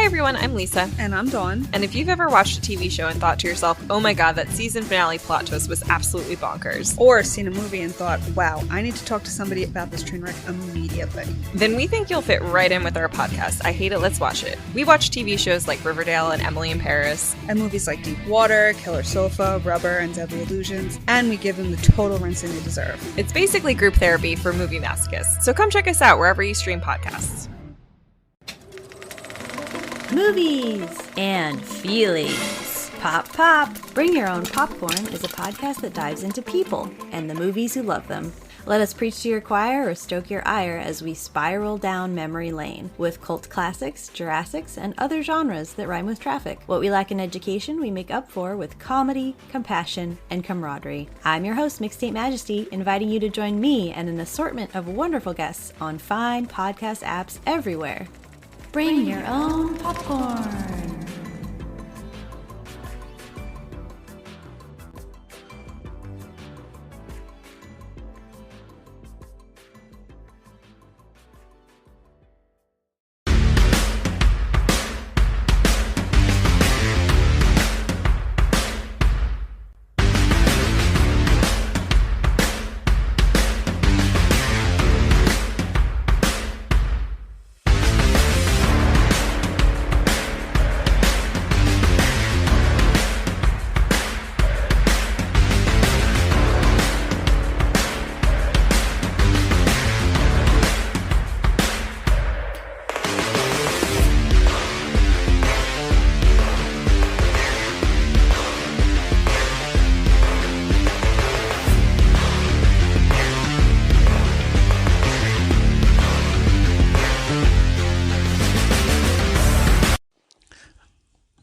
everyone, I'm Lisa. And I'm Dawn. And if you've ever watched a TV show and thought to yourself, oh my god, that season finale plot twist was absolutely bonkers. Or seen a movie and thought, wow, I need to talk to somebody about this train wreck immediately. Then we think you'll fit right in with our podcast, I Hate It, Let's Watch It. We watch TV shows like Riverdale and Emily in Paris. And movies like Deep Water, Killer Sofa, Rubber, and Deadly Illusions. And we give them the total rinsing they deserve. It's basically group therapy for movie masochists. So come check us out wherever you stream podcasts. Movies and feelings. Pop, pop. Bring Your Own Popcorn is a podcast that dives into people and the movies who love them. Let us preach to your choir or stoke your ire as we spiral down memory lane with cult classics, Jurassics, and other genres that rhyme with traffic. What we lack in education, we make up for with comedy, compassion, and camaraderie. I'm your host, Mixtape Majesty, inviting you to join me and an assortment of wonderful guests on fine podcast apps everywhere. Bring your own popcorn.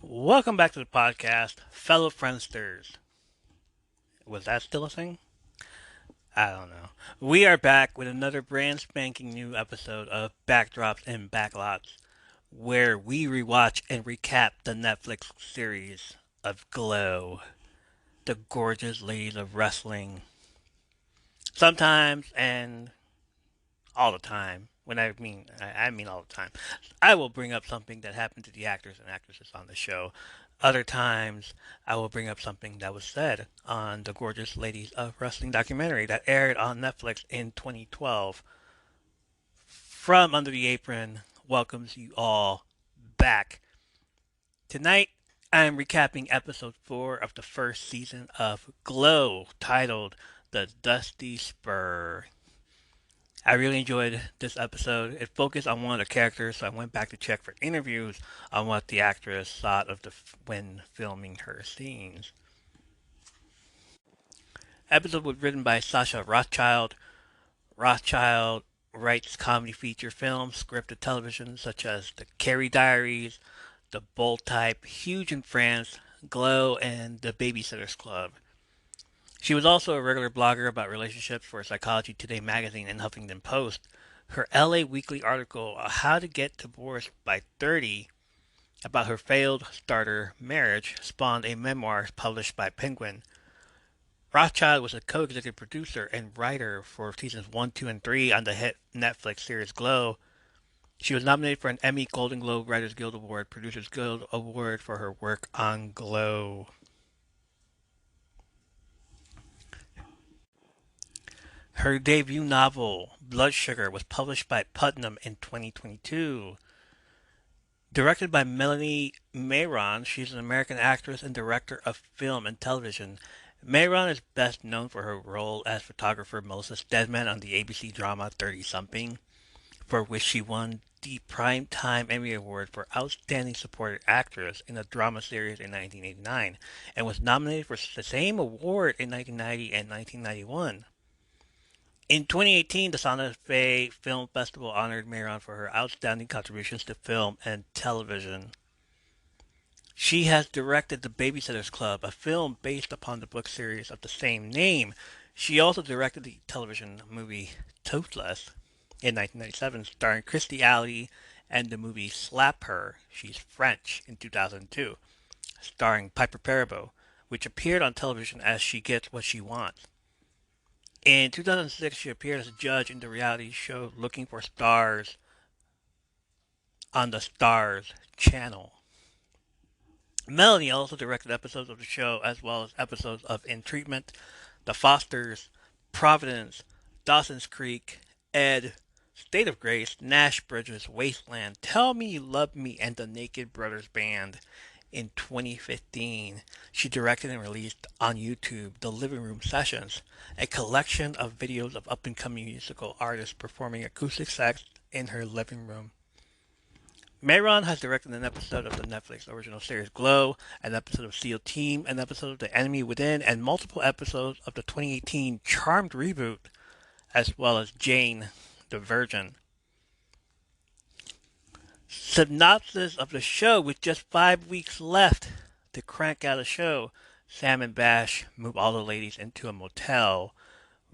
Welcome back to the podcast, fellow Friendsters. Was that still a thing? I don't know. We are back with another brand spanking new episode of Backdrops and Backlots, where we rewatch and recap the Netflix series of Glow, the gorgeous ladies of wrestling. Sometimes, and all the time, when I mean all the time, I will bring up something that happened to the actors and actresses on the show. Other times, I will bring up something that was said on the Gorgeous Ladies of Wrestling documentary that aired on Netflix in 2012. From Under the Apron welcomes you all back. Tonight, I am recapping episode 4 of the first season of Glow, titled The Dusty Spur. I really enjoyed this episode. It focused on one of the characters, so I went back to check for interviews on what the actress thought of when filming her scenes. Episode was written by Sasha Rothschild. Rothschild writes comedy feature films, scripted television such as The Carrie Diaries, The Bold Type, Huge in France, Glow, and The Babysitter's Club. She was also a regular blogger about relationships for Psychology Today magazine and Huffington Post. Her LA Weekly article, How to Get Divorced by 30, about her failed starter marriage, spawned a memoir published by Penguin. Rothschild was a co-executive producer and writer for seasons 1, 2, and 3 on the hit Netflix series Glow. She was nominated for an Emmy, Golden Globe, Writers Guild Award, Producers Guild Award for her work on Glow. Her debut novel, Blood Sugar, was published by Putnam in 2022. Directed by Melanie Mayron, she's an American actress and director of film and television. Mayron is best known for her role as photographer Melissa Stedman on the ABC drama 30-something, for which she won the Primetime Emmy Award for Outstanding Supporting Actress in a Drama Series in 1989, and was nominated for the same award in 1990 and 1991. In 2018, the Santa Fe Film Festival honored Mayron for her outstanding contributions to film and television. She has directed The Babysitter's Club, a film based upon the book series of the same name. She also directed the television movie Toothless in 1997, starring Kirstie Alley, and the movie Slap Her, She's French, in 2002, starring Piper Perabo, which appeared on television as She Gets What She Wants. In 2006, she appeared as a judge in the reality show Looking for Stars on the Stars channel. Melanie also directed episodes of the show as well as episodes of In Treatment, The Fosters, Providence, Dawson's Creek, Ed, State of Grace, Nash Bridges, Wasteland, Tell Me You Love Me, and The Naked Brothers Band. In 2015, she directed and released on YouTube The Living Room Sessions, a collection of videos of up-and-coming musical artists performing acoustic sets in her living room. Mayron has directed an episode of the Netflix original series Glow, an episode of SEAL Team, an episode of The Enemy Within, and multiple episodes of the 2018 Charmed reboot, as well as Jane the Virgin. Synopsis of the show: with just 5 weeks left to crank out a show, Sam and Bash move all the ladies into a motel.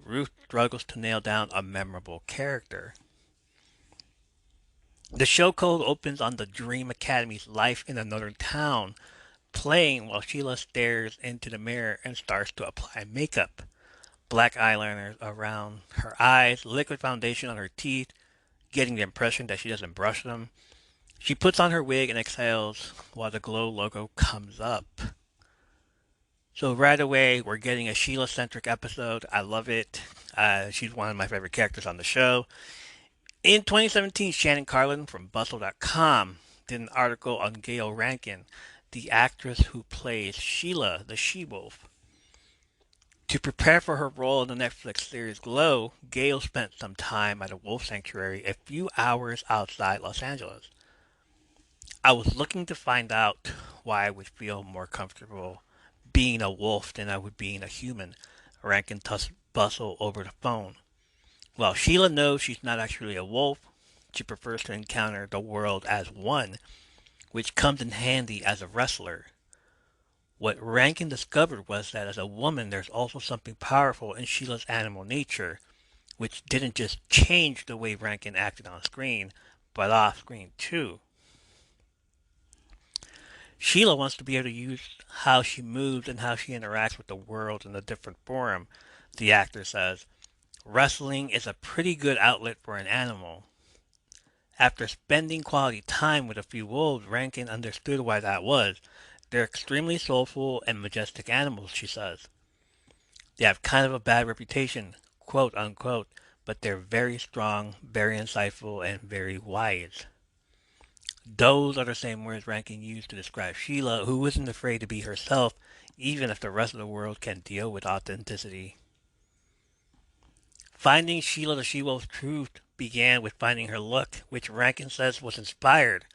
Ruth struggles to nail down a memorable character. The show cold opens on the Dream Academy's life in another town, playing while Sheila stares into the mirror and starts to apply makeup. Black eyeliner around her eyes, liquid foundation on her teeth, getting the impression that she doesn't brush them. She puts on her wig and exhales while the Glow logo comes up. So right away, we're getting a Sheila-centric episode. I love it. She's one of my favorite characters on the show. In 2017, Shannon Carlin from Bustle.com did an article on Gayle Rankin, the actress who plays Sheila, the she-wolf. To prepare for her role in the Netflix series Glow, Gayle spent some time at a wolf sanctuary a few hours outside Los Angeles. I was looking to find out why I would feel more comfortable being a wolf than I would being a human, Rankin tells Bustle over the phone. Well, Sheila knows she's not actually a wolf. She prefers to encounter the world as one, which comes in handy as a wrestler. What Rankin discovered was that as a woman, there's also something powerful in Sheila's animal nature, which didn't just change the way Rankin acted on screen, but off screen too. Sheila wants to be able to use how she moves and how she interacts with the world in a different forum, the actor says. Wrestling is a pretty good outlet for an animal. After spending quality time with a few wolves, Rankin understood why that was. They're extremely soulful and majestic animals, she says. They have kind of a bad reputation, quote unquote, but they're very strong, very insightful, and very wise. Those are the same words Rankin used to describe Sheila, who isn't afraid to be herself, even if the rest of the world can deal with authenticity. Finding Sheila the She-Wolf's truth began with finding her look, which Rankin says was inspired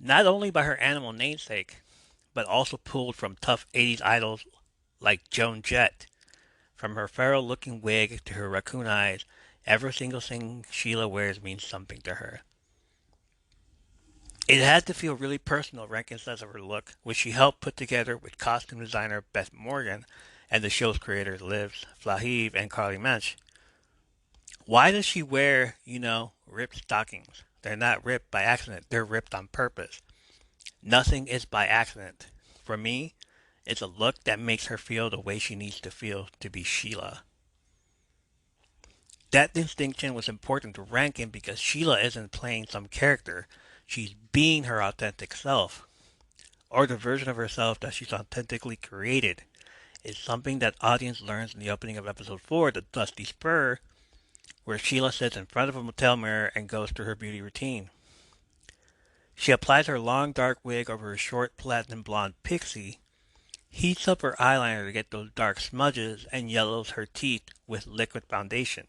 not only by her animal namesake, but also pulled from tough 80s idols like Joan Jett. From her feral-looking wig to her raccoon eyes, every single thing Sheila wears means something to her. It had to feel really personal, Rankin says of her look, which she helped put together with costume designer Beth Morgan and the show's creators Liv Flahiv and Carly Mensch. Why does she wear, ripped stockings? They're not ripped by accident. They're ripped on purpose. Nothing is by accident. For me, it's a look that makes her feel the way she needs to feel to be Sheila. That distinction was important to Rankin because Sheila isn't playing some character. She's being her authentic self, or the version of herself that she's authentically created. It's something that audience learns in the opening of episode 4, The Dusty Spur, where Sheila sits in front of a motel mirror and goes through her beauty routine. She applies her long dark wig over her short platinum blonde pixie, heats up her eyeliner to get those dark smudges, and yellows her teeth with liquid foundation.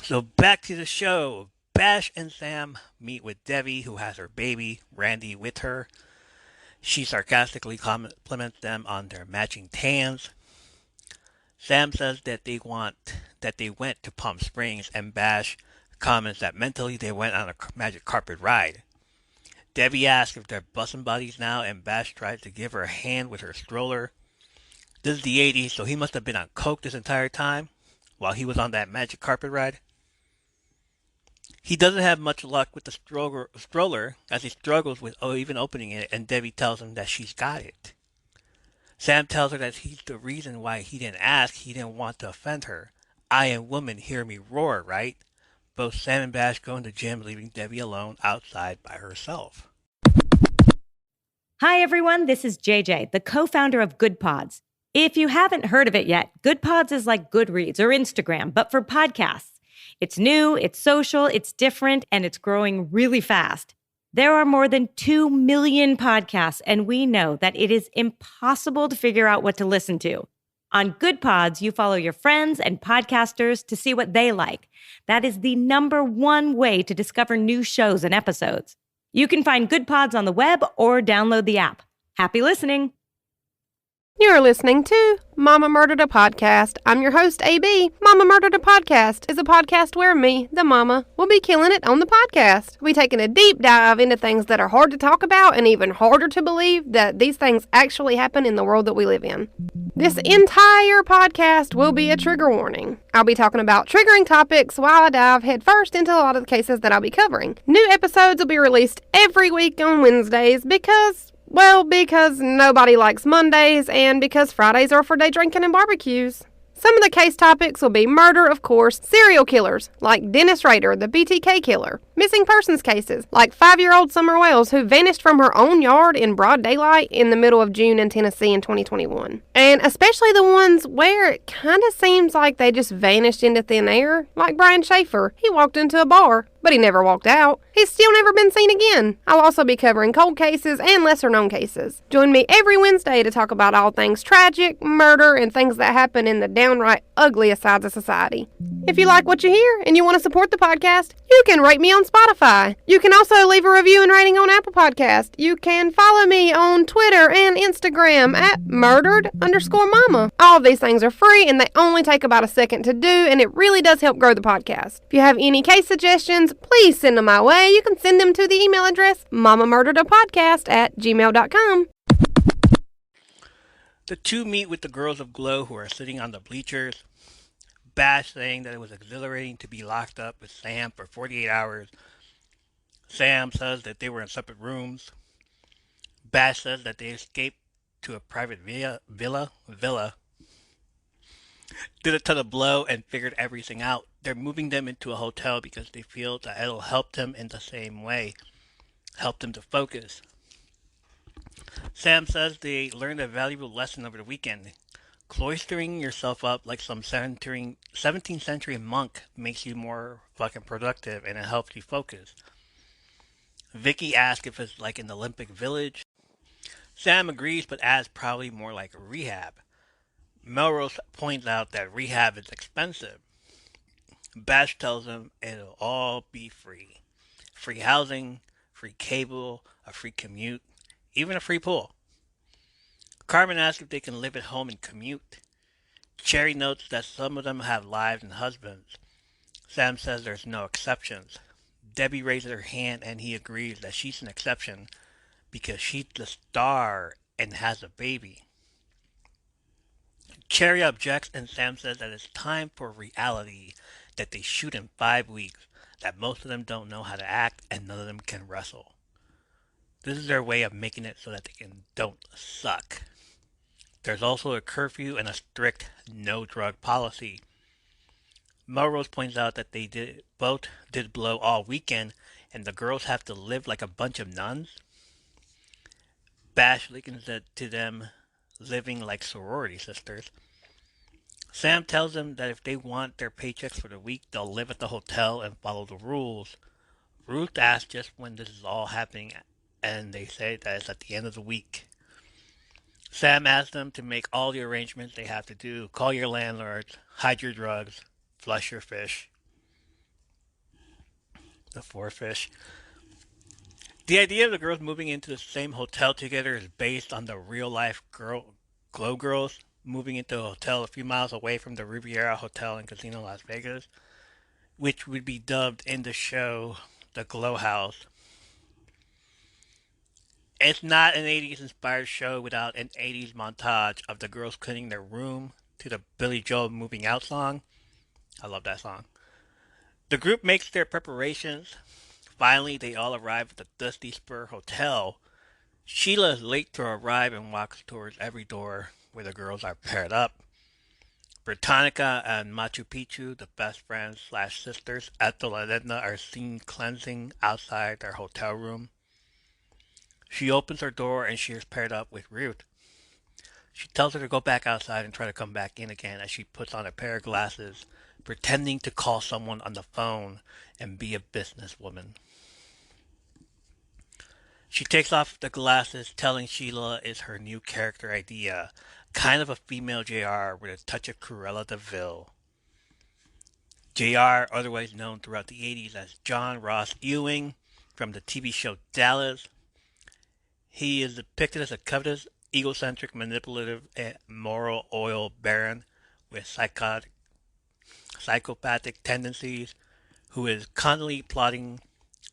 So back to the show. Bash and Sam meet with Debbie, who has her baby, Randy, with her. She sarcastically compliments them on their matching tans. Sam says that they went to Palm Springs, and Bash comments that mentally they went on a magic carpet ride. Debbie asks if they're bussin' buddies now, and Bash tries to give her a hand with her stroller. This is the 80s, so he must have been on coke this entire time while he was on that magic carpet ride. He doesn't have much luck with the stroller as he struggles with even opening it, and Debbie tells him that she's got it. Sam tells her that he's the reason why he didn't ask. He didn't want to offend her. I am woman, hear me roar, right? Both Sam and Bash go in the gym, leaving Debbie alone outside by herself. Hi, everyone. This is JJ, the co-founder of Good Pods. If you haven't heard of it yet, Good Pods is like Goodreads or Instagram, but for podcasts. It's new, it's social, it's different, and it's growing really fast. There are more than 2 million podcasts, and we know that it is impossible to figure out what to listen to. On Good Pods, you follow your friends and podcasters to see what they like. That is the #1 way to discover new shows and episodes. You can find Good Pods on the web or download the app. Happy listening. You're listening to Mama Murdered a Podcast. I'm your host, AB. Mama Murdered a Podcast is a podcast where me, the mama, will be killing it on the podcast. We'll be taking a deep dive into things that are hard to talk about and even harder to believe that these things actually happen in the world that we live in. This entire podcast will be a trigger warning. I'll be talking about triggering topics while I dive headfirst into a lot of the cases that I'll be covering. New episodes will be released every week on Wednesdays because nobody likes Mondays and because Fridays are for day drinking and barbecues. Some of the case topics will be murder, of course, serial killers, like Dennis Rader, the BTK killer, missing persons cases, like 5-year-old Summer Wells, who vanished from her own yard in broad daylight in the middle of June in Tennessee in 2021. And especially the ones where it kind of seems like they just vanished into thin air, like Brian Schaefer. He walked into a bar, but he never walked out. He's still never been seen again. I'll also be covering cold cases and lesser-known cases. Join me every Wednesday to talk about all things tragic, murder, and things that happen in the downright ugliest sides of society. If you like what you hear and you want to support the podcast, you can rate me on Spotify. You can also leave a review and rating on Apple Podcast. You can follow me on Twitter and Instagram at murdered_mama. All of these things are free and they only take about a second to do, and it really does help grow the podcast. If you have any case suggestions, please send them my way. You can send them to the email address mamamurderedapodcast@gmail.com. The two meet with the girls of Glow who are sitting on the bleachers. Bash saying that it was exhilarating to be locked up with Sam for 48 hours. Sam says that they were in separate rooms. Bash says that they escaped to a private villa, did a ton of blow and figured everything out. They're moving them into a hotel because they feel that it'll help them in the same way, help them to focus. Sam says they learned a valuable lesson over the weekend. Cloistering yourself up like some 17th century monk makes you more fucking productive and it helps you focus. Vicky asks if it's like an Olympic Village. Sam agrees but adds probably more like rehab. Melrose points out that rehab is expensive. Bash tells him it'll all be free. Free housing, free cable, a free commute, even a free pool. Carmen asks if they can live at home and commute. Cherry notes that some of them have lives and husbands. Sam says there's no exceptions. Debbie raises her hand and he agrees that she's an exception because she's the star and has a baby. Cherry objects and Sam says that it's time for reality, that they shoot in 5 weeks, that most of them don't know how to act and none of them can wrestle. This is their way of making it so that they don't suck. There's also a curfew and a strict no drug policy. Melrose points out that they both did blow all weekend and the girls have to live like a bunch of nuns. Bash likens it to them living like sorority sisters. Sam tells them that if they want their paychecks for the week, they'll live at the hotel and follow the rules. Ruth asks just when this is all happening, and they say that it's at the end of the week. Sam asks them to make all the arrangements they have to do. Call your landlords, hide your drugs, flush your fish. The 4 fish. The idea of the girls moving into the same hotel together is based on the real-life Glow girls moving into a hotel a few miles away from the Riviera Hotel and Casino Las Vegas, which would be dubbed in the show the Glow House. It's not an 80s inspired show without an 80s montage of the girls cleaning their room to the Billy Joel Moving Out song. I love that song. The group makes their preparations. Finally, they all arrive at the dusty Spur Hotel. Sheila is late to arrive and walks towards every door where the girls are paired up. Britannica and Machu Picchu, the best friends slash sisters at the Lorena, are seen cleansing outside their hotel room. She opens her door and she is paired up with Ruth. She tells her to go back outside and try to come back in again as she puts on a pair of glasses, pretending to call someone on the phone and be a businesswoman. She takes off the glasses, telling Sheila is her new character idea, kind of a female JR with a touch of Cruella de Vil. JR, otherwise known throughout the 80s as John Ross Ewing from the TV show Dallas. He is depicted as a covetous, egocentric, manipulative, and moral oil baron with psychopathic tendencies who is constantly plotting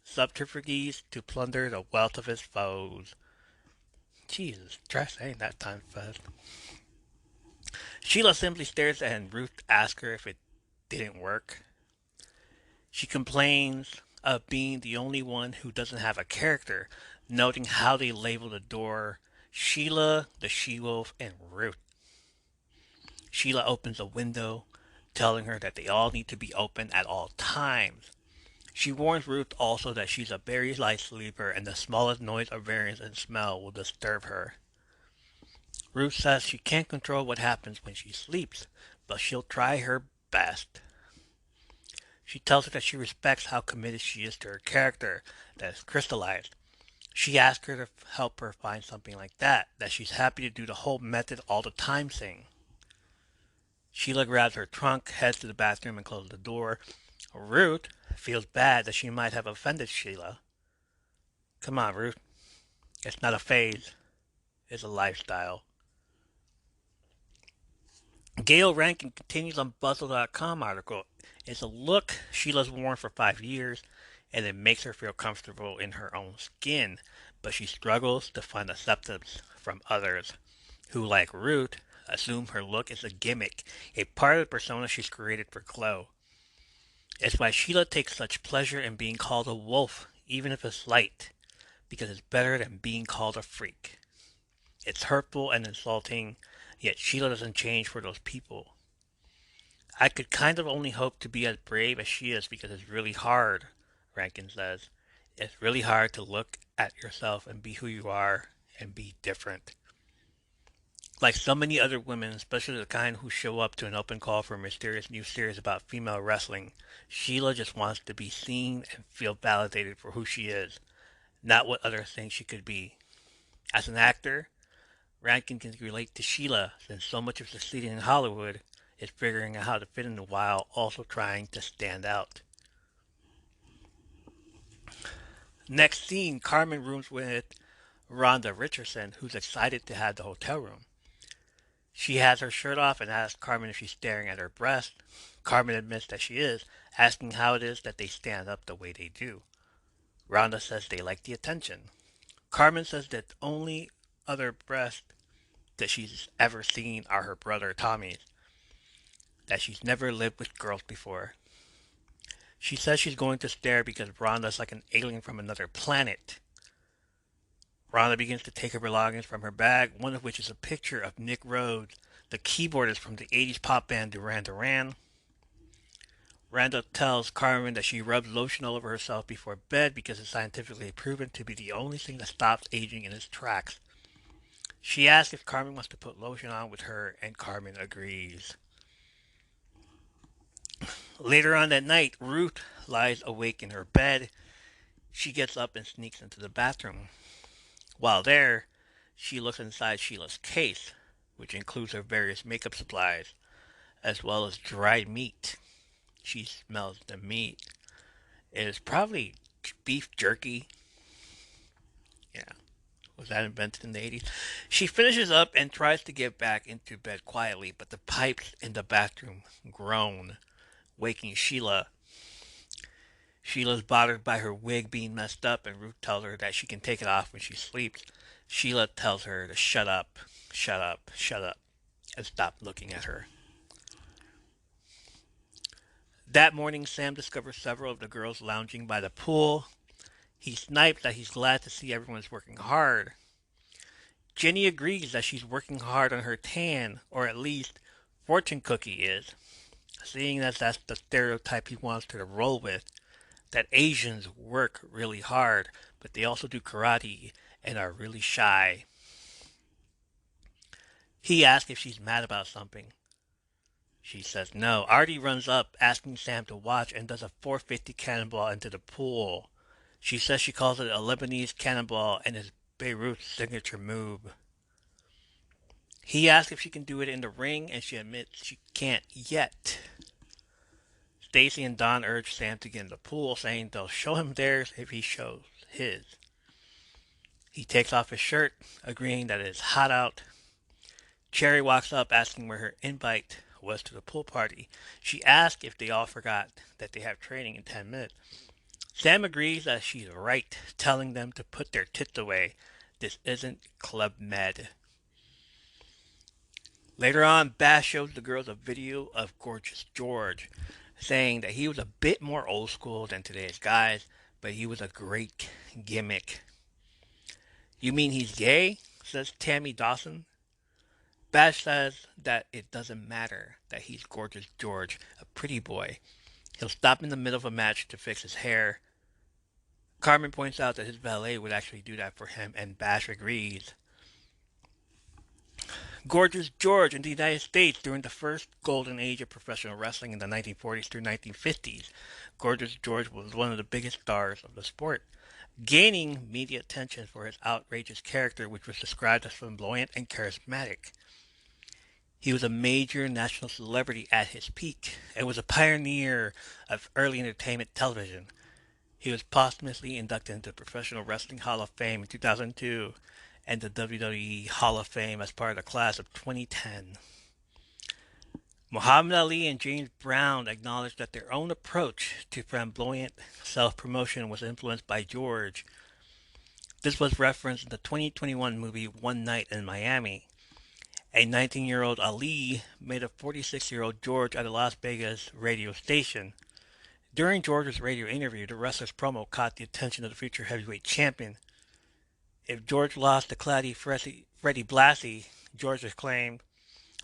subterfuges to plunder the wealth of his foes. Jesus, try saying that time fast. Sheila simply stares and Ruth asks her if it didn't work. She complains of being the only one who doesn't have a character, noting how they label the door Sheila, the she-wolf, and Ruth. Sheila opens a window, telling her that they all need to be open at all times. She warns Ruth also that she's a very light sleeper and the smallest noise or variance in smell will disturb her. Ruth says she can't control what happens when she sleeps, but she'll try her best. She tells her that she respects how committed she is to her character that is crystallized. She asks her to help her find something like that she's happy to do the whole method all the time thing. Sheila grabs her trunk, heads to the bathroom, and closes the door. Ruth feels bad that she might have offended Sheila. Come on, Ruth. It's not a phase. It's a lifestyle. Gayle Rankin continues on Bustle.com article. It's a look Sheila's worn for 5 years, and it makes her feel comfortable in her own skin, but she struggles to find acceptance from others, who, like Ruth, assume her look is a gimmick, a part of the persona she's created for Chloe. It's why Sheila takes such pleasure in being called a wolf, even if it's slight, because it's better than being called a freak. It's hurtful and insulting, yet Sheila doesn't change for those people. I could kind of only hope to be as brave as she is because it's really hard, Rankin says. It's really hard to look at yourself and be who you are and be different. Like so many other women, especially the kind who show up to an open call for a mysterious new series about female wrestling, Sheila just wants to be seen and feel validated for who she is, not what others think she could be. As an actor, Rankin can relate to Sheila since so much of succeeding in Hollywood is figuring out how to fit in while also trying to stand out. Next scene, Carmen rooms with Rhonda Richardson, who's excited to have the hotel room. She has her shirt off and asks Carmen if she's staring at her breast. Carmen admits that she is, asking how it is that they stand up the way they do. Rhonda says they like the attention. Carmen says that the only other breasts that she's ever seen are her brother Tommy's, that she's never lived with girls before. She says she's going to stare because Rhonda's like an alien from another planet. Rhonda begins to take her belongings from her bag, one of which is a picture of Nick Rhodes, the keyboardist from the 80s pop band Duran Duran. Rhonda tells Carmen that she rubs lotion all over herself before bed because it's scientifically proven to be the only thing that stops aging in its tracks. She asks if Carmen wants to put lotion on with her, and Carmen agrees. Later on that night, Ruth lies awake in her bed. She gets up and sneaks into the bathroom. While there, she looks inside Sheila's case, which includes her various makeup supplies, as well as dried meat. She smells the meat. It is probably beef jerky. Yeah. Was that invented in the 80s? She finishes up and tries to get back into bed quietly, but the pipes in the bathroom groan, waking Sheila. Sheila's bothered by her wig being messed up, and Ruth tells her that she can take it off when she sleeps. Sheila tells her to shut up, and stop looking at her. That morning, Sam discovers several of the girls lounging by the pool. He snipes that he's glad to see everyone's working hard. Jenny agrees that she's working hard on her tan, or at least fortune cookie is, seeing as that's the stereotype he wants her to roll with, that Asians work really hard, but they also do karate and are really shy. He asks if she's mad about something. She says no. Artie runs up, asking Sam to watch, and does a 450 cannonball into the pool. She says she calls it a Lebanese cannonball and is Beirut's signature move. He asks if she can do it in the ring, and she admits she can't yet. Stacy and Don urge Sam to get in the pool, saying they'll show him theirs if he shows his. He takes off his shirt, agreeing that it's hot out. Cherry walks up, asking where her invite was to the pool party. She asks if they all forgot that they have training in 10 minutes. Sam agrees that she's right, telling them to put their tits away. This isn't Club Med. Later on, Bash shows the girls a video of Gorgeous George, saying that he was a bit more old school than today's guys, but he was a great gimmick. You mean he's gay? Says Tammy Dawson. Bash says that it doesn't matter, that he's Gorgeous George, a pretty boy. He'll stop in the middle of a match to fix his hair. Carmen points out that his valet would actually do that for him, and Bash agrees. Gorgeous George in the United States during the first golden age of professional wrestling in the 1940s through 1950s. Gorgeous George was one of the biggest stars of the sport, gaining media attention for his outrageous character, which was described as flamboyant and charismatic. He was a major national celebrity at his peak and was a pioneer of early entertainment television. He was posthumously inducted into the Professional Wrestling Hall of Fame in 2002 and the WWE Hall of Fame as part of the class of 2010. Muhammad Ali and James Brown acknowledged that their own approach to flamboyant self-promotion was influenced by George. This was referenced in the 2021 movie One Night in Miami. A 19-year-old Ali made a 46-year-old George at a Las Vegas radio station. During George's radio interview, the wrestler's promo caught the attention of the future heavyweight champion. If George lost to Claddy Freddie Blassie, George exclaimed,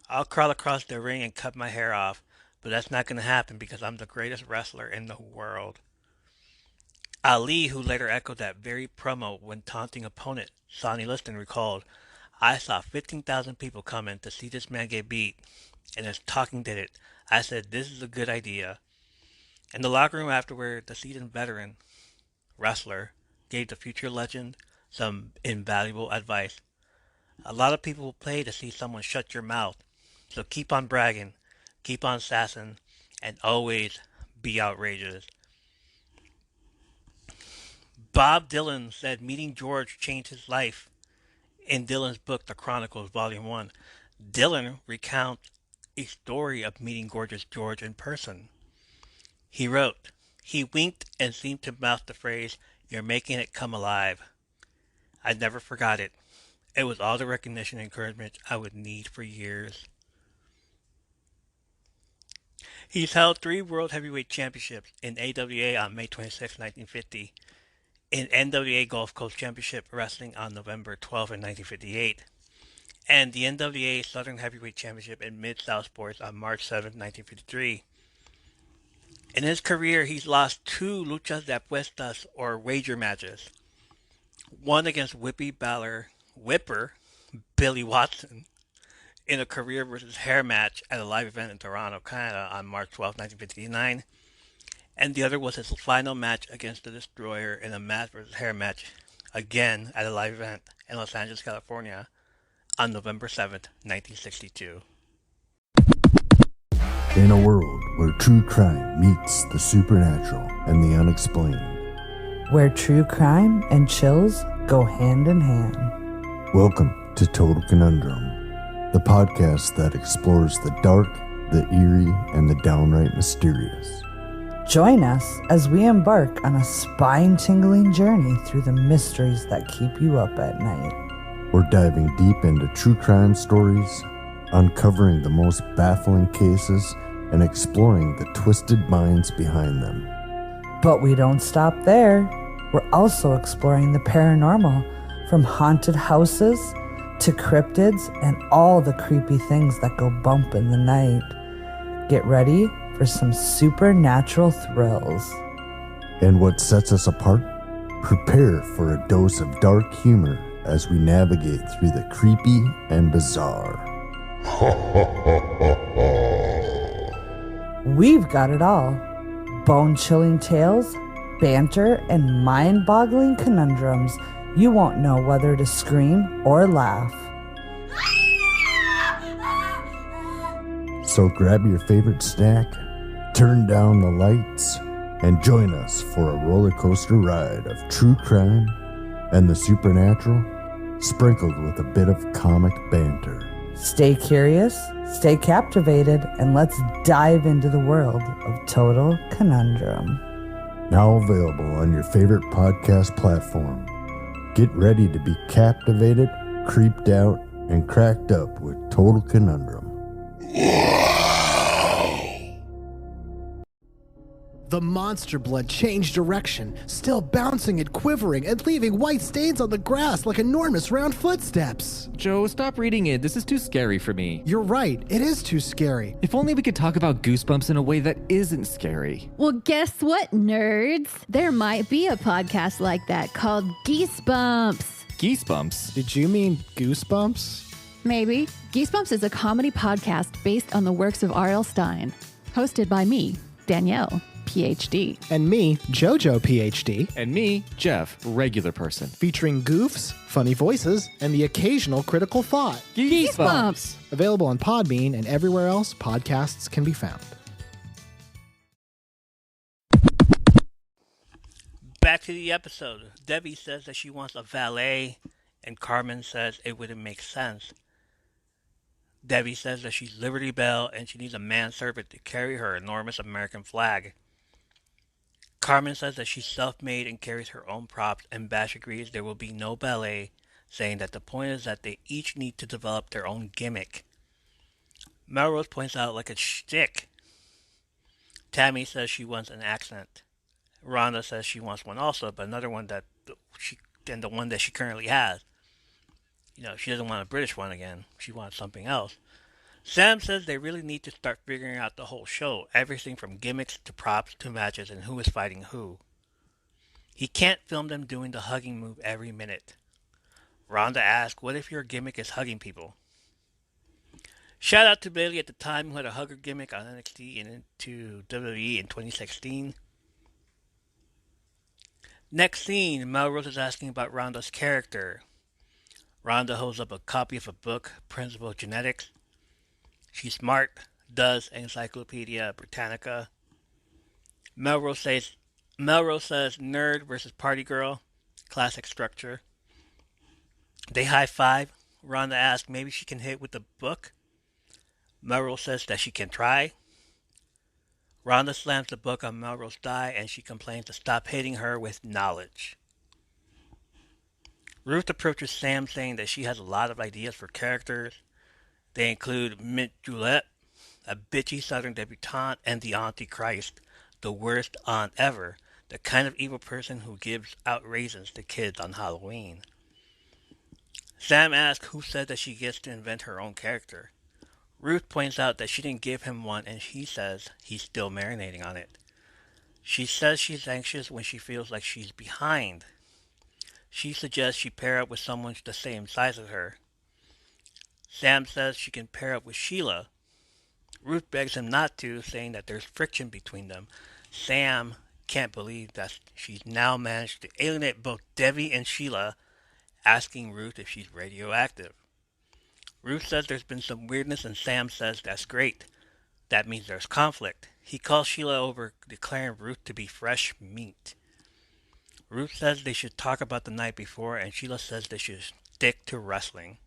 "I'll crawl across the ring and cut my hair off, but that's not going to happen because I'm the greatest wrestler in the world." Ali, who later echoed that very promo when taunting opponent Sonny Liston, recalled, "I saw 15,000 people come in to see this man get beat, and as talking did it, I said, this is a good idea." In the locker room afterward, the seasoned veteran wrestler gave the future legend some invaluable advice. "A lot of people will pay to see someone shut your mouth, so keep on bragging, keep on sassing, and always be outrageous." Bob Dylan said meeting George changed his life. In Dylan's book, The Chronicles, Volume 1, Dylan recounts a story of meeting Gorgeous George in person. He wrote, "He winked and seemed to mouth the phrase, 'You're making it come alive.' I never forgot it. It was all the recognition and encouragement I would need for years." He's held 3 World Heavyweight Championships in AWA on May 26, 1950, in NWA Gulf Coast Championship Wrestling on November 12 in 1958, and the NWA Southern Heavyweight Championship in Mid-South Sports on March 7, 1953. In his career, he's lost 2 luchas de apuestas, or wager matches. One against Whipper Billy Watson in a career versus hair match at a live event in Toronto, Canada on March 12, 1959. And the other was his final match against the Destroyer in a mask versus hair match, again at a live event in Los Angeles, California on November 7th, 1962. In a world where true crime meets the supernatural and the unexplained, where true crime and chills go hand in hand. Welcome to Total Conundrum, the podcast that explores the dark, the eerie, and the downright mysterious. Join us as we embark on a spine-tingling journey through the mysteries that keep you up at night. We're diving deep into true crime stories, uncovering the most baffling cases, and exploring the twisted minds behind them. But we don't stop there. We're also exploring the paranormal, from haunted houses to cryptids and all the creepy things that go bump in the night. Get ready for some supernatural thrills. And what sets us apart? Prepare for a dose of dark humor as we navigate through the creepy and bizarre. We've got it all. Bone-chilling tales, banter, and mind-boggling conundrums. You won't know whether to scream or laugh. So grab your favorite snack, turn down the lights, and join us for a roller coaster ride of true crime and the supernatural, sprinkled with a bit of comic banter. Stay curious, stay captivated, and let's dive into the world of Total Conundrum. Now available on your favorite podcast platform. Get ready to be captivated, creeped out, and cracked up with Total Conundrum. The monster blood changed direction, still bouncing and quivering and leaving white stains on the grass like enormous round footsteps. Joe, stop reading it. This is too scary for me. You're right, it is too scary. If only we could talk about Goosebumps in a way that isn't scary. Well, guess what, nerds? There might be a podcast like that called Geesebumps. Geesebumps? Did you mean Goosebumps? Maybe. Geesebumps is a comedy podcast based on the works of R.L. Stein, hosted by me, Danielle, PhD. And me, JoJo, PhD. And me, Jeff, regular person. Featuring goofs, funny voices, and the occasional critical thought. Geesebumps! Available on Podbean and everywhere else podcasts can be found. Back to the episode. Debbie says that she wants a valet, and Carmen says it wouldn't make sense. Debbie says that she's Liberty Bell and she needs a manservant to carry her enormous American flag. Carmen says that she's self-made and carries her own props, and Bash agrees there will be no ballet, saying that the point is that they each need to develop their own gimmick. Melrose points out like a shtick. Tammy says she wants an accent. Rhonda says she wants one also, but another one than the one that she currently has. She doesn't want a British one again. She wants something else. Sam says they really need to start figuring out the whole show. Everything from gimmicks to props to matches and who is fighting who. He can't film them doing the hugging move every minute. Rhonda asks, what if your gimmick is hugging people? Shout out to Bailey at the time who had a hugger gimmick on NXT and into WWE in 2016. Next scene, Melrose is asking about Rhonda's character. Rhonda holds up a copy of a book, Principle of Genetics. She's smart, does Encyclopedia Britannica. Melrose says nerd versus party girl, classic structure. They high five. Rhonda asks maybe she can hit with the book. Melrose says that she can try. Rhonda slams the book on Melrose's thigh and she complains to stop hitting her with knowledge. Ruth approaches Sam saying that she has a lot of ideas for characters. They include Mint Julep, a bitchy southern debutante, and the Antichrist, the worst aunt ever, the kind of evil person who gives out raisins to kids on Halloween. Sam asks who said that she gets to invent her own character. Ruth points out that she didn't give him one and he says he's still marinating on it. She says she's anxious when she feels like she's behind. She suggests she pair up with someone the same size as her. Sam says she can pair up with Sheila. Ruth begs him not to, saying that there's friction between them. Sam can't believe that she's now managed to alienate both Debbie and Sheila, asking Ruth if she's radioactive. Ruth says there's been some weirdness and Sam says that's great. That means there's conflict. He calls Sheila over, declaring Ruth to be fresh meat. Ruth says they should talk about the night before and Sheila says they should stick to wrestling.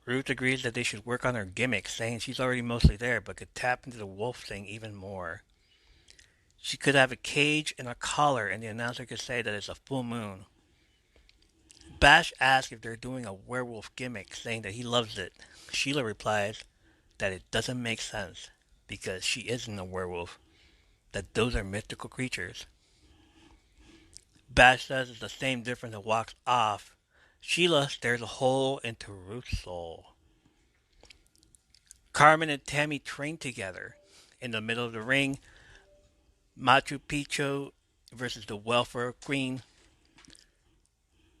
Ruth agrees that they should work on her gimmick, saying she's already mostly there but could tap into the wolf thing even more. She could have a cage and a collar and the announcer could say that it's a full moon. Bash asks if they're doing a werewolf gimmick, saying that he loves it. Sheila replies that it doesn't make sense because she isn't a werewolf, that those are mythical creatures. Bash says it's the same difference and walks off, Sheila stares a hole into Ruth's soul. Carmen and Tammy train together. In the middle of the ring, Machu Picchu versus the welfare queen.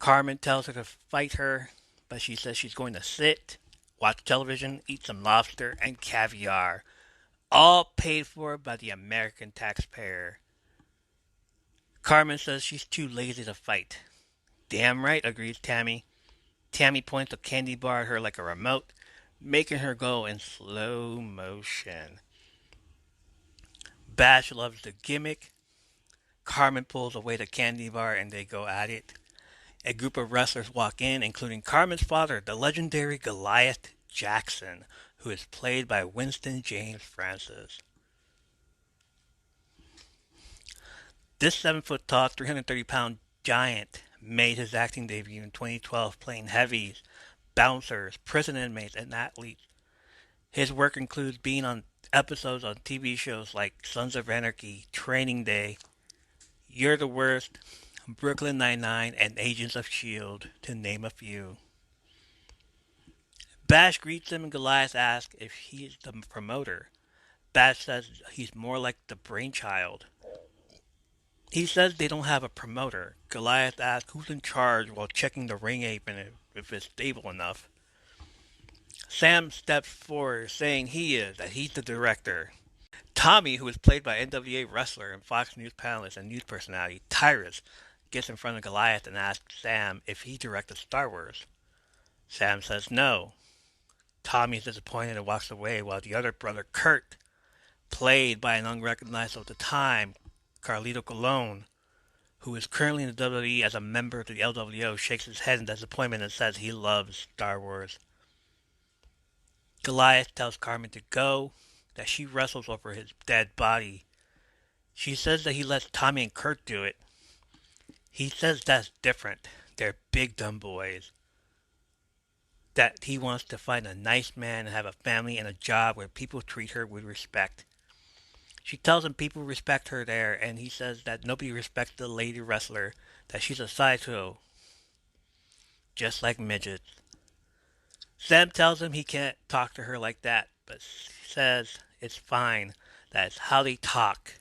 Carmen tells her to fight her, but she says she's going to sit, watch television, eat some lobster and caviar, all paid for by the American taxpayer. Carmen says she's too lazy to fight. Damn right, agrees Tammy. Tammy points a candy bar at her like a remote, making her go in slow motion. Bash loves the gimmick. Carmen pulls away the candy bar and they go at it. A group of wrestlers walk in, including Carmen's father, the legendary Goliath Jackson, who is played by Winston James Francis. This 7-foot tall, 330-pound giant made his acting debut in 2012 playing heavies, bouncers, prison inmates, and athletes. His work includes being on episodes on TV shows like Sons of Anarchy, Training Day, You're the Worst, Brooklyn Nine-Nine, and Agents of S.H.I.E.L.D., to name a few. Bash greets him and Goliath asks if he is the promoter. Bash says he's more like the brainchild. He says they don't have a promoter. Goliath asks who's in charge while checking the ring apron if it's stable enough. Sam steps forward saying that he's the director. Tommy, who is played by NWA wrestler and Fox News panelist and news personality Tyrus, gets in front of Goliath and asks Sam if he directed Star Wars. Sam says no. Tommy is disappointed and walks away while the other brother, Kurt, played by an unrecognizable at the time, Carlito Colon, who is currently in the WWE as a member of the LWO, shakes his head in disappointment and says he loves Star Wars. Goliath tells Carmen to go, that she wrestles over his dead body. She says that he lets Tommy and Kurt do it. He says that's different. They're big dumb boys. That he wants to find a nice man and have a family and a job where people treat her with respect. She tells him people respect her there, and he says that nobody respects the lady wrestler, that she's a sideshow, just like midgets. Sam tells him he can't talk to her like that, but says it's fine, that's how they talk.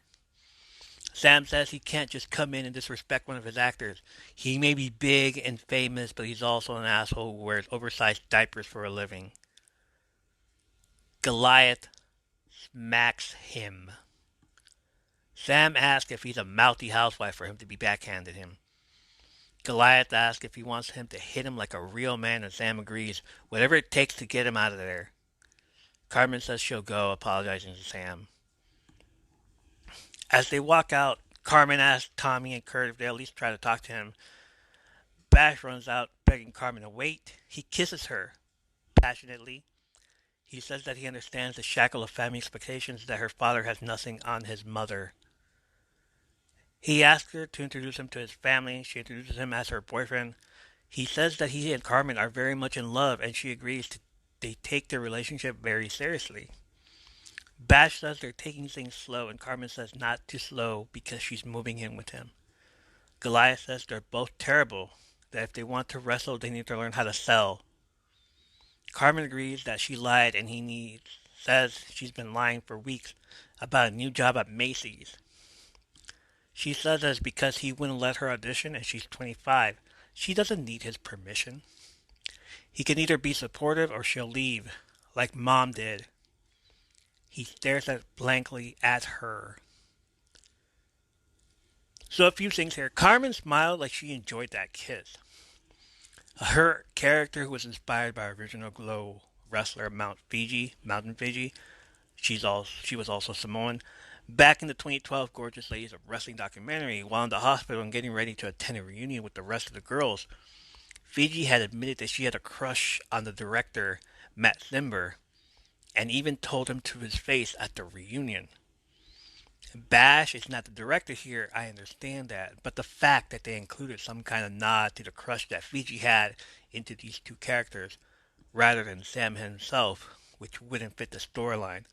Sam says he can't just come in and disrespect one of his actors. He may be big and famous, but he's also an asshole who wears oversized diapers for a living. Goliath smacks him. Sam asks if he's a mouthy housewife for him to be backhanded him. Goliath asks if he wants him to hit him like a real man, and Sam agrees, whatever it takes to get him out of there. Carmen says she'll go, apologizing to Sam. As they walk out, Carmen asks Tommy and Kurt if they'll at least try to talk to him. Bash runs out, begging Carmen to wait. He kisses her passionately. He says that he understands the shackle of family expectations, that her father has nothing on his mother. He asks her to introduce him to his family. She introduces him as her boyfriend. He says that he and Carmen are very much in love, and she agrees they take their relationship very seriously. Bash says they're taking things slow, and Carmen says not too slow because she's moving in with him. Goliath says they're both terrible, that if they want to wrestle, they need to learn how to sell. Carmen agrees that she lied, and says she's been lying for weeks about a new job at Macy's. She says that it's because he wouldn't let her audition and she's 25. She doesn't need his permission. He can either be supportive or she'll leave, like Mom did. He stares blankly at her. So a few things here. Carmen smiled like she enjoyed that kiss. Her character, who was inspired by original Glow wrestler Mountain Fiji, she was also Samoan. Back in the 2012 Gorgeous Ladies of Wrestling documentary, while in the hospital and getting ready to attend a reunion with the rest of the girls, Fiji had admitted that she had a crush on the director, Matt Thimber, and even told him to his face at the reunion. Bash is not the director here, I understand that, but the fact that they included some kind of nod to the crush that Fiji had into these two characters, rather than Sam himself, which wouldn't fit the storyline.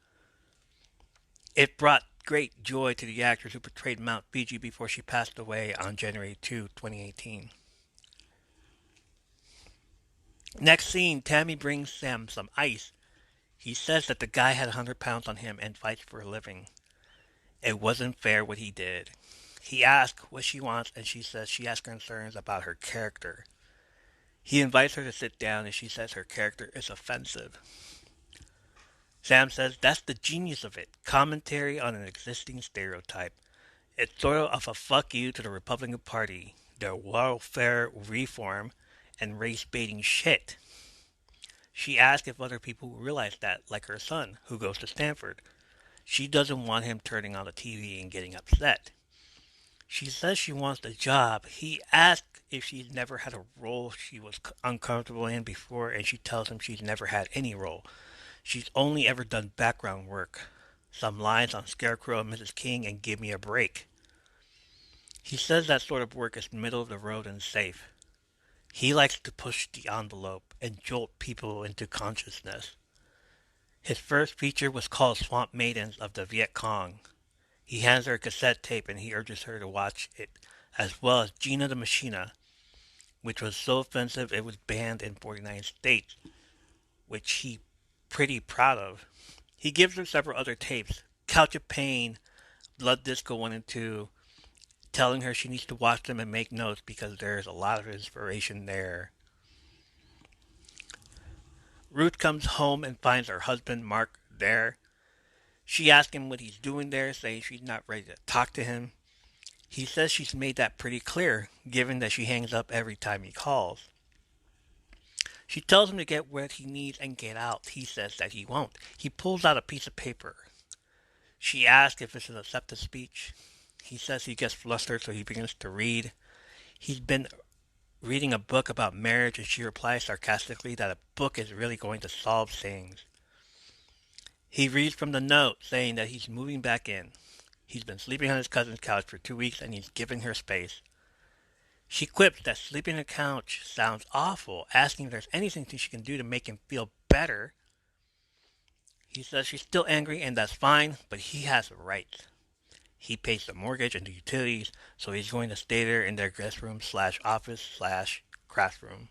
It brought great joy to the actress who portrayed Mount Fiji before she passed away on January 2, 2018. Next scene, Tammy brings Sam some ice. He says that the guy had 100 pounds on him and fights for a living. It wasn't fair what he did. He asks what she wants, and she says she has concerns about her character. He invites her to sit down, and she says her character is offensive. Sam says that's the genius of it, commentary on an existing stereotype. It's sort of a fuck you to the Republican Party, their welfare reform, and race-baiting shit. She asks if other people realize that, like her son, who goes to Stanford. She doesn't want him turning on the TV and getting upset. She says she wants the job. He asks if she's never had a role she was uncomfortable in before, and she tells him she's never had any role. She's only ever done background work. Some lines on Scarecrow and Mrs. King and Give Me a Break. He says that sort of work is middle of the road and safe. He likes to push the envelope and jolt people into consciousness. His first feature was called Swamp Maidens of the Viet Cong. He hands her a cassette tape and he urges her to watch it, as well as Gina the Machina, which was so offensive it was banned in 49 states, which he pretty proud of. He gives her several other tapes, Couch of Pain, Blood Disco 1 and 2, telling her she needs to watch them and make notes because there's a lot of inspiration there. Ruth comes home and finds her husband, Mark, there. She asks him what he's doing there, saying she's not ready to talk to him. He says she's made that pretty clear, given that she hangs up every time he calls. She tells him to get what he needs and get out. He says that he won't. He pulls out a piece of paper. She asks if it's an accepted speech. He says he gets flustered, so he begins to read. He's been reading a book about marriage, and she replies sarcastically that a book is really going to solve things. He reads from the note, saying that he's moving back in. He's been sleeping on his cousin's couch for 2 weeks, and he's giving her space. She quips that sleeping on the couch sounds awful, asking if there's anything she can do to make him feel better. He says she's still angry, and that's fine, but he has rights. He pays the mortgage and the utilities, so he's going to stay there in their guest room / office / craft room.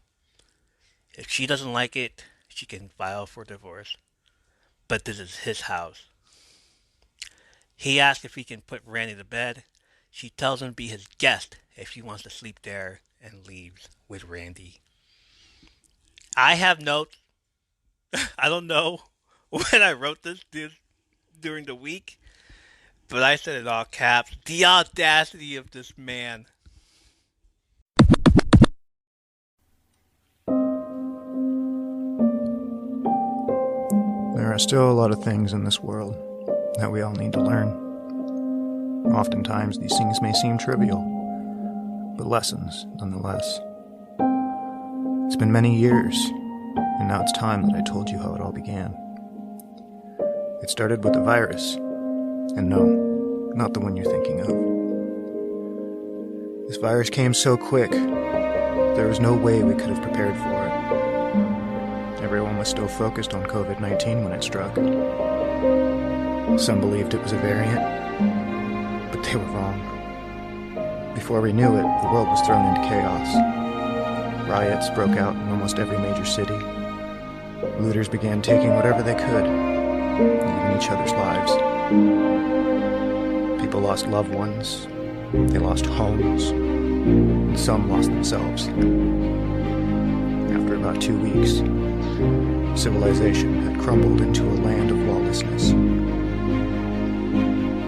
If she doesn't like it, she can file for divorce. But this is his house. He asks if he can put Randy to bed. She tells him to be his guest if she wants to sleep there, and leaves with Randy. I have notes. I don't know when I wrote this during the week, but I said it all caps. The audacity of this man. There are still a lot of things in this world that we all need to learn. Oftentimes, these things may seem trivial, but lessons nonetheless. It's been many years, and now it's time that I told you how it all began. It started with a virus, and no, not the one you're thinking of. This virus came so quick, there was no way we could have prepared for it. Everyone was still focused on COVID-19 when it struck. Some believed it was a variant, but they were wrong. Before we knew it, the world was thrown into chaos. Riots broke out in almost every major city. Looters began taking whatever they could, even each other's lives. People lost loved ones, they lost homes, and some lost themselves. After about 2 weeks, civilization had crumbled into a land of lawlessness.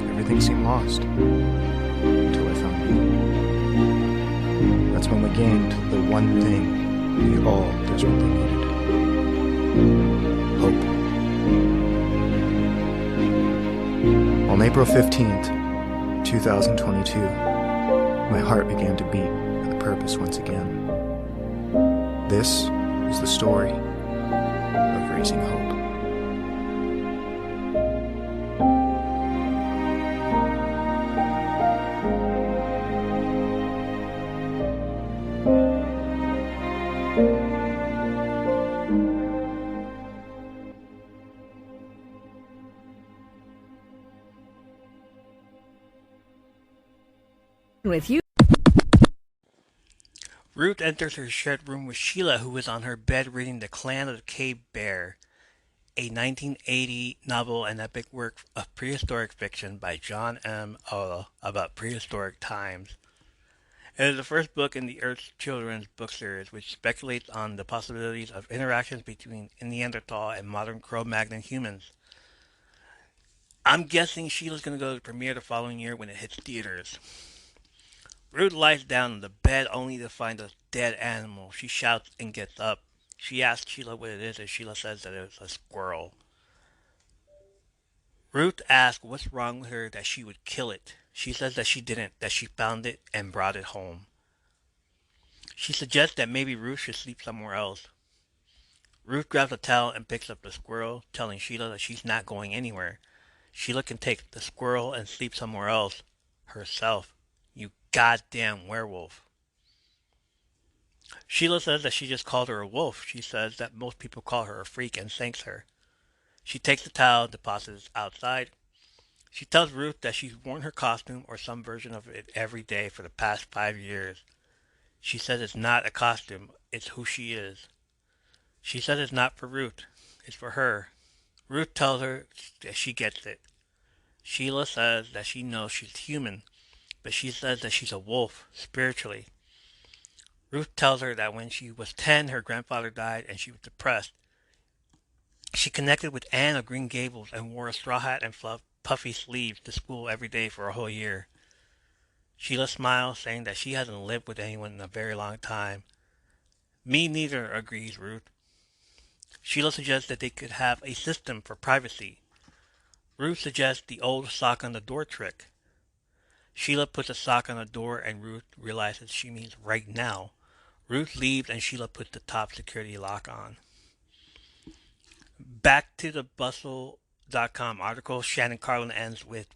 Everything seemed lost, until I found you. That's when we gained the one thing we all desperately needed. Hope. On April 15th, 2022, my heart began to beat with a purpose once again. This is the story of raising hope. With you. Ruth enters her shared room with Sheila, who is on her bed reading The Clan of the Cave Bear, a 1980 novel and epic work of prehistoric fiction by John M. Ola about prehistoric times. It is the first book in the Earth's Children's book series, which speculates on the possibilities of interactions between Neanderthal and modern Cro-Magnon humans. I'm guessing Sheila's going to go to the premiere the following year when it hits theaters. Ruth lies down on the bed only to find a dead animal. She shouts and gets up. She asks Sheila what it is, and Sheila says that it's a squirrel. Ruth asks what's wrong with her that she would kill it. She says that she didn't, that she found it and brought it home. She suggests that maybe Ruth should sleep somewhere else. Ruth grabs a towel and picks up the squirrel, telling Sheila that she's not going anywhere. Sheila can take the squirrel and sleep somewhere else herself. You goddamn werewolf. Sheila says that she just called her a wolf. She says that most people call her a freak and thanks her. She takes the towel and deposits it outside. She tells Ruth that she's worn her costume or some version of it every day for the past 5 years. She says it's not a costume, it's who she is. She says it's not for Ruth, it's for her. Ruth tells her that she gets it. Sheila says that she knows she's human, but she says that she's a wolf, spiritually. Ruth tells her that when she was 10, her grandfather died and she was depressed. She connected with Anne of Green Gables and wore a straw hat and puffy sleeves to school every day for a whole year. Sheila smiles, saying that she hasn't lived with anyone in a very long time. Me neither, agrees Ruth. Sheila suggests that they could have a system for privacy. Ruth suggests the old sock on the door trick. Sheila puts a sock on the door and Ruth realizes she means right now. Ruth leaves and Sheila puts the top security lock on. Back to the Bustle.com article, Shannon Carlin ends with,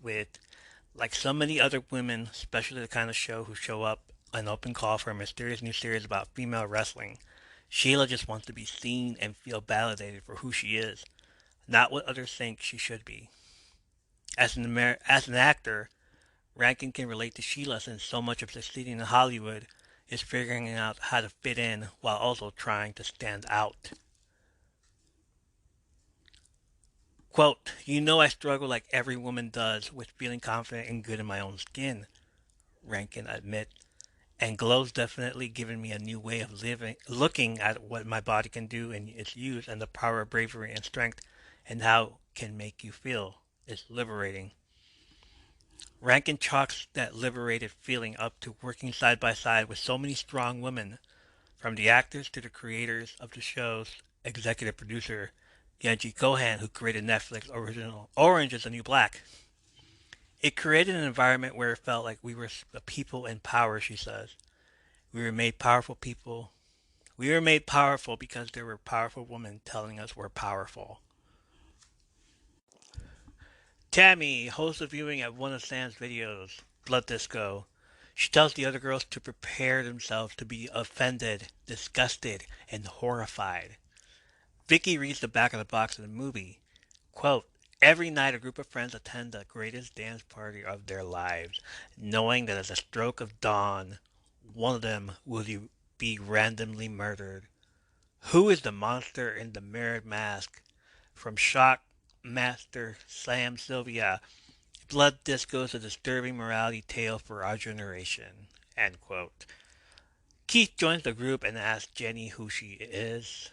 like so many other women, especially the kind of show who show up an open call for a mysterious new series about female wrestling, Sheila just wants to be seen and feel validated for who she is, not what others think she should be. As an actor, Rankin can relate to Sheila since so much of succeeding in Hollywood is figuring out how to fit in while also trying to stand out. Quote, "You know I struggle like every woman does with feeling confident and good in my own skin," Rankin admits, and Glow's definitely given me a new way of looking at what my body can do and its use and the power of bravery and strength and how it can make you feel. It's liberating. Rankin chalks that liberated feeling up to working side by side with so many strong women, from the actors to the creators of the show's executive producer, Yanji Gohan, who created Netflix original Orange is the New Black. It created an environment where it felt like we were the people in power, she says. We were made powerful people. We were made powerful because there were powerful women telling us we're powerful. Tammy hosts a viewing at one of Sam's videos, Blood Disco. She tells the other girls to prepare themselves to be offended, disgusted, and horrified. Vicky reads the back of the box of the movie. Quote, "Every night a group of friends attend the greatest dance party of their lives, knowing that at the stroke of dawn, one of them will be randomly murdered. Who is the monster in the mirrored mask? From Shock Master Sam Sylvia, Blood Disco is a disturbing morality tale for our generation." End quote. Keith joins the group and asks Jenny who she is.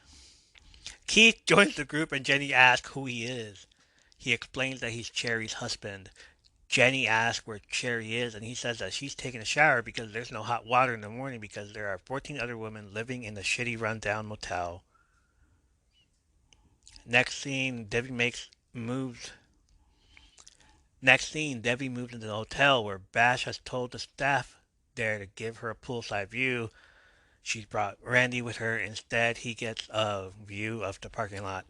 Keith joins the group and Jenny asks who he is. He explains that he's Cherry's husband. Jenny asks where Cherry is and he says that she's taking a shower because there's no hot water in the morning because there are 14 other women living in the shitty rundown motel. Next scene, Debbie moves into the hotel where Bash has told the staff there to give her a poolside view. She's brought Randy with her. Instead, he gets a view of the parking lot.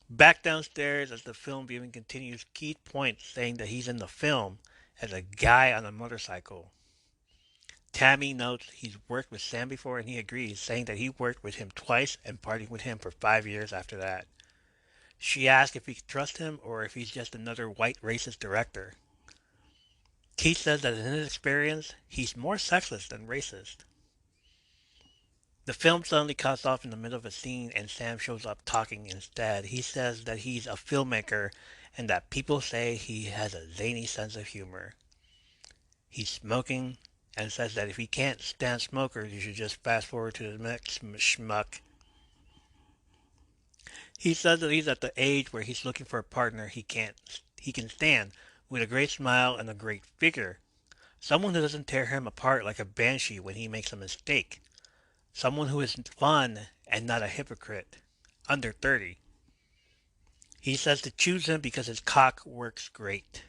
Back downstairs as the film viewing continues, Keith points, saying that he's in the film as a guy on a motorcycle. Tammy notes he's worked with Sam before and he agrees, saying that he worked with him twice and partied with him for 5 years after that. She asks if he can trust him or if he's just another white racist director. Keith says that in his experience, he's more sexist than racist. The film suddenly cuts off in the middle of a scene and Sam shows up talking instead. He says that he's a filmmaker and that people say he has a zany sense of humor. He's smoking and says that if he can't stand smokers, you should just fast forward to the next schmuck. He says that he's at the age where he's looking for a partner he can stand, with a great smile and a great figure. Someone who doesn't tear him apart like a banshee when he makes a mistake. Someone who is fun and not a hypocrite. Under 30. He says to choose him because his cock works great.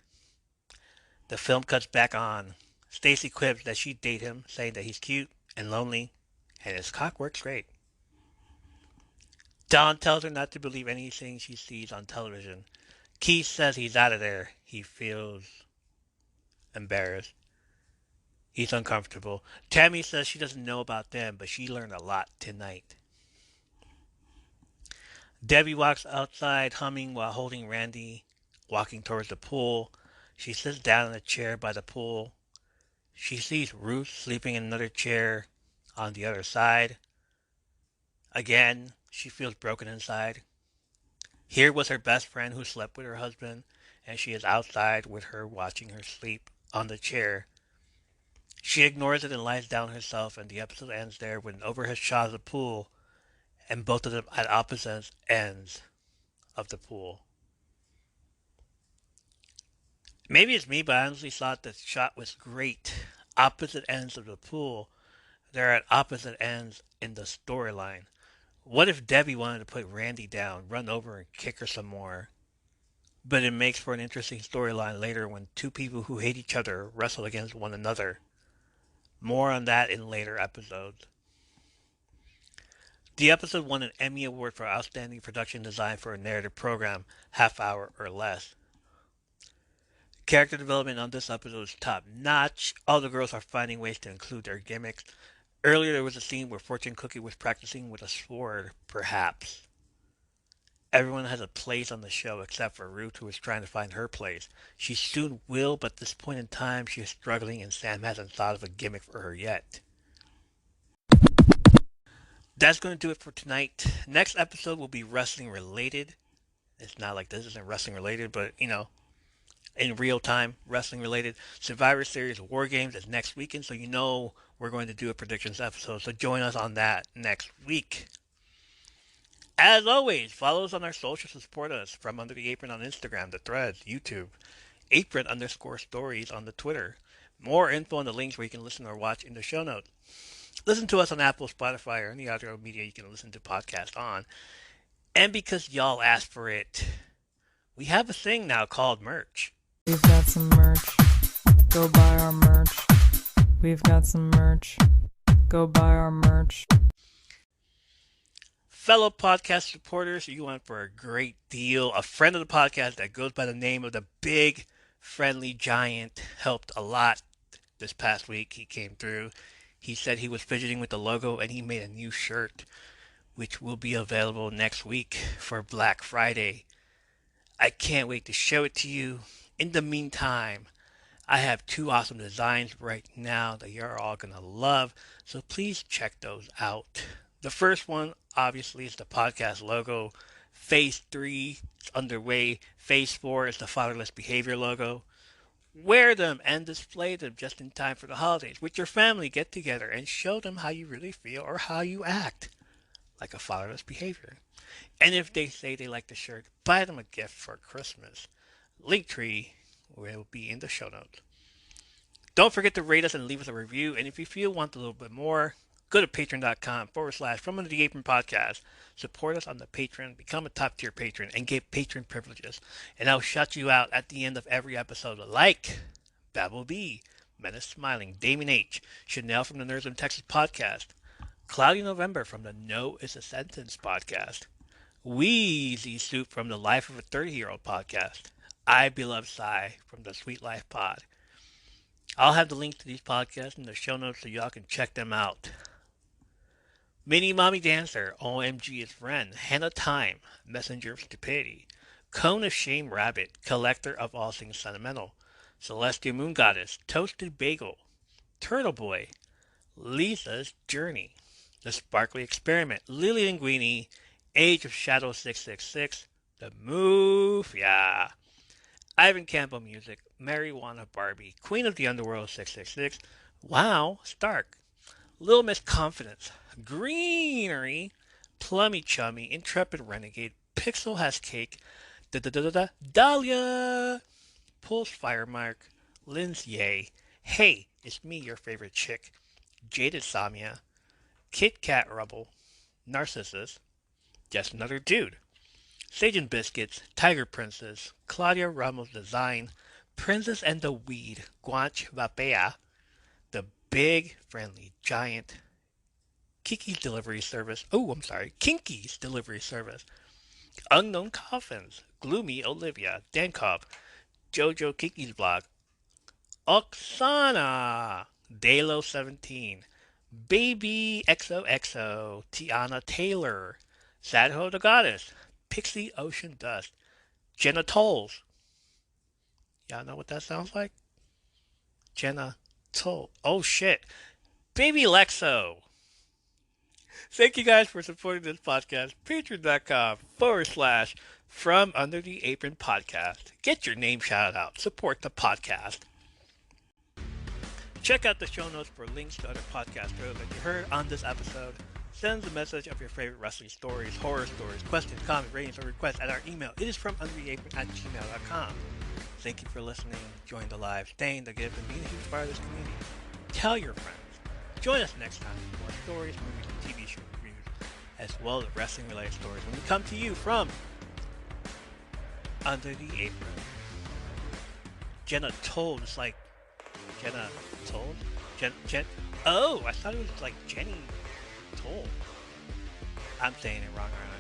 The film cuts back on. Stacy quips that she'd date him, saying that he's cute and lonely, and his cock works great. Dawn tells her not to believe anything she sees on television. Keith says he's out of there. He feels embarrassed. He's uncomfortable. Tammy says she doesn't know about them, but she learned a lot tonight. Debbie walks outside humming while holding Randy, walking towards the pool. She sits down in a chair by the pool. She sees Ruth sleeping in another chair on the other side. Again, she feels broken inside. Here was her best friend who slept with her husband, and she is outside with her watching her sleep on the chair. She ignores it and lies down herself, and the episode ends there with an overhead shot of the pool, and both of them at opposite ends of the pool. Maybe it's me, but I honestly thought the shot was great. Opposite ends of the pool. They're at opposite ends in the storyline. What if Debbie wanted to put Randy down, run over and kick her some more? But it makes for an interesting storyline later when two people who hate each other wrestle against one another. More on that in later episodes. The episode won an Emmy Award for Outstanding Production Design for a Narrative Program, half hour or less. Character development on this episode is top notch. All the girls are finding ways to include their gimmicks. Earlier there was a scene where Fortune Cookie was practicing with a sword, perhaps. Everyone has a place on the show except for Ruth, who is trying to find her place. She soon will, but at this point in time she is struggling and Sam hasn't thought of a gimmick for her yet. That's going to do it for tonight. Next episode will be wrestling related. It's not like this isn't wrestling related, but in real time, wrestling related. Survivor Series War Games is next weekend, so we're going to do a predictions episode. So join us on that next week. As always, follow us on our socials to support us. From Under the Apron on Instagram, the Threads, YouTube, Apron_stories on the Twitter. More info on the links where you can listen or watch in the show notes. Listen to us on Apple, Spotify, or any other media you can listen to podcasts on. And because y'all asked for it, we have a thing now called merch. We've got some merch. Go buy our merch. We've got some merch. Go buy our merch. Fellow podcast supporters, you went for a great deal. A friend of the podcast that goes by the name of the Big Friendly Giant helped a lot this past week. He came through. He said he was fidgeting with the logo and he made a new shirt, which will be available next week for Black Friday. I can't wait to show it to you. In the meantime, I have two awesome designs right now that you're all going to love, so please check those out. The first one, obviously, is the podcast logo. Phase 3 is underway. Phase 4 is the fatherless behavior logo. Wear them and display them just in time for the holidays. With your family, get together and show them how you really feel or how you act like a fatherless behavior. And if they say they like the shirt, buy them a gift for Christmas. Linktree will be in the show notes. Don't forget to rate us and leave us a review. And if you want a little bit more, go to patreon.com/From Under the Apron Podcast. Support us on the Patreon, become a top tier patron, and get patron privileges. And I'll shout you out at the end of every episode, like Babel B, Menace Smiling, Damien H, Chanel from the Nerds in Texas Podcast, Cloudy November from the No Is a Sentence Podcast, Wheezy Soup from the Life of a 30-Year-Old Podcast, I Beloved Sigh from the Sweet Life Pod. I'll have the link to these podcasts in the show notes so y'all can check them out. Mini Mommy Dancer, OMG is Friend, Hannah Time, Messenger of Stupidity, Cone of Shame Rabbit, Collector of All Things Sentimental, Celestial Moon Goddess, Toasted Bagel, Turtle Boy, Lisa's Journey, The Sparkly Experiment, Lily Linguini, Age of Shadow 666, The Mafia, Ivan Campbell Music, Marijuana Barbie, Queen of the Underworld 666, Wow, Stark, Little Miss Confidence, Greenery, Plummy Chummy, Intrepid Renegade, Pixel Has Cake, Dahlia, Pulse Firemark, Lynn's Yay, Hey, It's Me, Your Favorite Chick, Jaded Samia, Kit Kat Rubble, Narcissus, Just Another Dude, Sage and Biscuits, Tiger Princess, Claudia Ramos Design, Princess and the Weed, Guanch Vapea, The Big Friendly Giant, Kinky's Delivery Service, Unknown Coffins, Gloomy Olivia, Dankov, Jojo Kiki's Blog, Oksana, Dalo17, Baby XOXO, Tiana Taylor, Sadho the Goddess, Pixie Ocean Dust, Jenna Tolls. Y'all know what that sounds like? Jenna Toll. Oh shit. Baby Lexo. Thank you guys for supporting this podcast. Patreon.com/From Under the Apron Podcast. Get your name shouted out. Support the podcast. Check out the show notes for links to other podcast shows that you heard on this episode. Send us a message of your favorite wrestling stories, horror stories, questions, comments, ratings, or requests at our email. It is FromUnderTheApron@gmail.com. Thank you for listening. Join the live, staying the gift, and being a huge part of this community. Tell your friends. Join us next time for more stories, movies, and TV show reviews, as well as wrestling-related stories when we come to you from Under the Apron. Jenna Told is like Jenna Told? Oh, I thought it was like Jenny Told. I'm saying it wrong, aren't I?